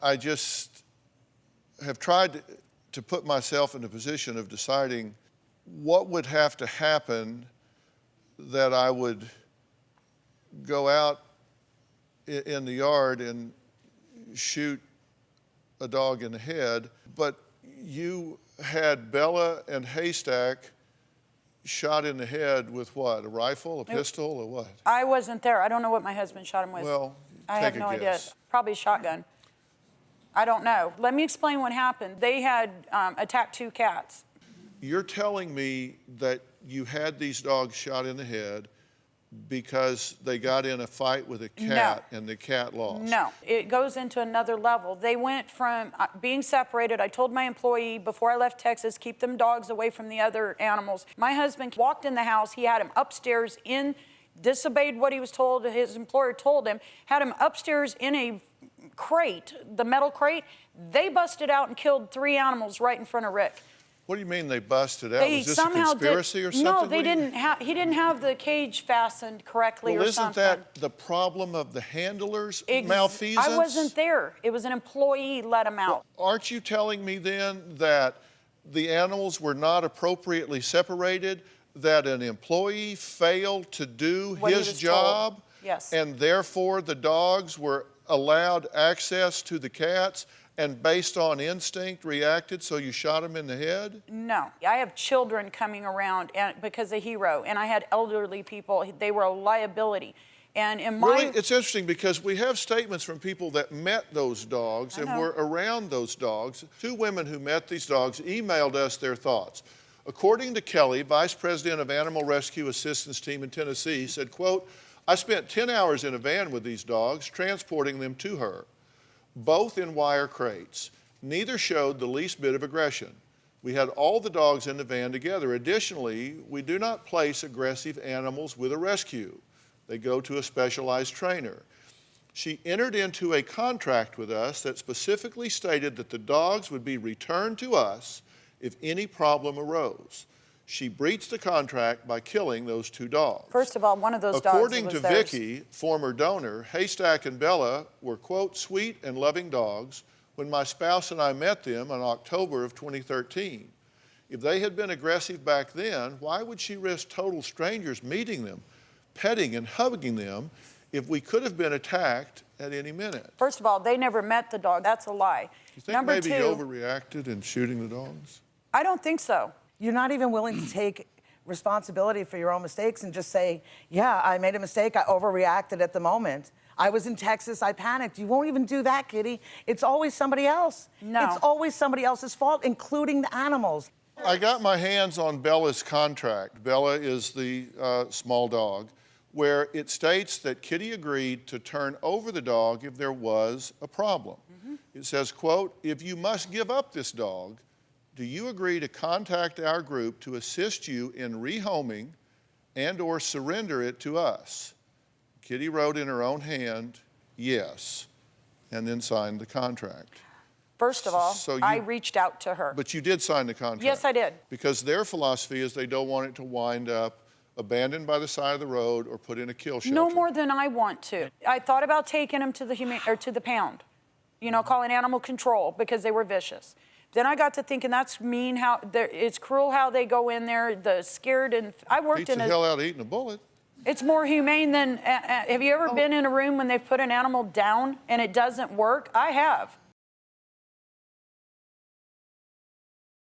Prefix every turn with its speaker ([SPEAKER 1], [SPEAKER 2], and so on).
[SPEAKER 1] I just have tried to put myself in a position of deciding what would have to happen that I would go out in the yard and shoot a dog in the head. But you had Bella and Haystack shot in the head with what? A rifle, a pistol, or what?
[SPEAKER 2] I wasn't there. I don't know what my husband shot him with.
[SPEAKER 1] Well,
[SPEAKER 2] I have no idea. Probably a shotgun. I don't know. Let me explain what happened. They had attacked 2 cats.
[SPEAKER 1] You're telling me that you had these dogs shot in the head because they got in a fight with a cat and the cat lost?
[SPEAKER 2] No, it goes into another level. They went from being separated. I told my employee before I left Texas, keep them dogs away from the other animals. My husband walked in the house. He had him upstairs disobeyed what he was told. His employer told him, had him upstairs in a crate, the metal crate. They busted out and killed 3 animals right in front of Rick.
[SPEAKER 1] What do you mean they busted out? Was this a conspiracy or something?
[SPEAKER 2] No, they didn't. He didn't have the cage fastened correctly or something.
[SPEAKER 1] Well, isn't that the problem of the handlers' malfeasance?
[SPEAKER 2] I wasn't there. It was an employee let him out.
[SPEAKER 1] Well, aren't you telling me then that the animals were not appropriately separated, that an employee failed to do his job?
[SPEAKER 2] Told. Yes.
[SPEAKER 1] And therefore the dogs were allowed access to the cats and based on instinct reacted, so you shot him in the head?
[SPEAKER 2] No. I have children coming around because of Hero, and I had elderly people. They were a liability. And in
[SPEAKER 1] Really, it's interesting because we have statements from people that met those dogs and were around those dogs. 2 women who met these dogs emailed us their thoughts. According to Kelly, Vice President of Animal Rescue Assistance Team in Tennessee, said, quote, I spent 10 hours in a van with these dogs, transporting them to her, both in wire crates. Neither showed the least bit of aggression. We had all the dogs in the van together. Additionally, we do not place aggressive animals with a rescue. They go to a specialized trainer. She entered into a contract with us that specifically stated that the dogs would be returned to us if any problem arose. She breached the contract by killing those 2 dogs.
[SPEAKER 2] First of all, one of those
[SPEAKER 1] According
[SPEAKER 2] dogs was
[SPEAKER 1] to Vicky, former donor, Haystack and Bella were, quote, sweet and loving dogs when my spouse and I met them in October of 2013. If they had been aggressive back then, why would she risk total strangers meeting them, petting and hugging them if we could have been attacked at any minute?
[SPEAKER 2] First of all, they never met the dog. That's a lie.
[SPEAKER 1] You think maybe you overreacted in shooting the dogs?
[SPEAKER 2] I don't think so.
[SPEAKER 3] You're not even willing to take responsibility for your own mistakes and just say, yeah, I made a mistake, I overreacted at the moment. I was in Texas, I panicked. You won't even do that, Kitty. It's always somebody else.
[SPEAKER 2] No.
[SPEAKER 3] It's always somebody else's fault, including the animals.
[SPEAKER 1] I got my hands on Bella's contract. Bella is the small dog, where it states that Kitty agreed to turn over the dog if there was a problem. It says, quote, if you must give up this dog, do you agree to contact our group to assist you in rehoming and or surrender it to us? Kitty wrote in her own hand, yes, and then signed the contract.
[SPEAKER 2] First of all, I reached out to her.
[SPEAKER 1] But you did sign the contract?
[SPEAKER 2] Yes, I did.
[SPEAKER 1] Because their philosophy is they don't want it to wind up abandoned by the side of the road or put in a kill shelter.
[SPEAKER 2] No more than I want to. I thought about taking them to the pound, you know, calling animal control because they were vicious. Then I got to thinking that's mean it's cruel how they go in there, the scared, and I worked
[SPEAKER 1] Beats the hell out of eating a bullet.
[SPEAKER 2] It's more humane than, have you ever been in a room when they've put an animal down and it doesn't work? I have.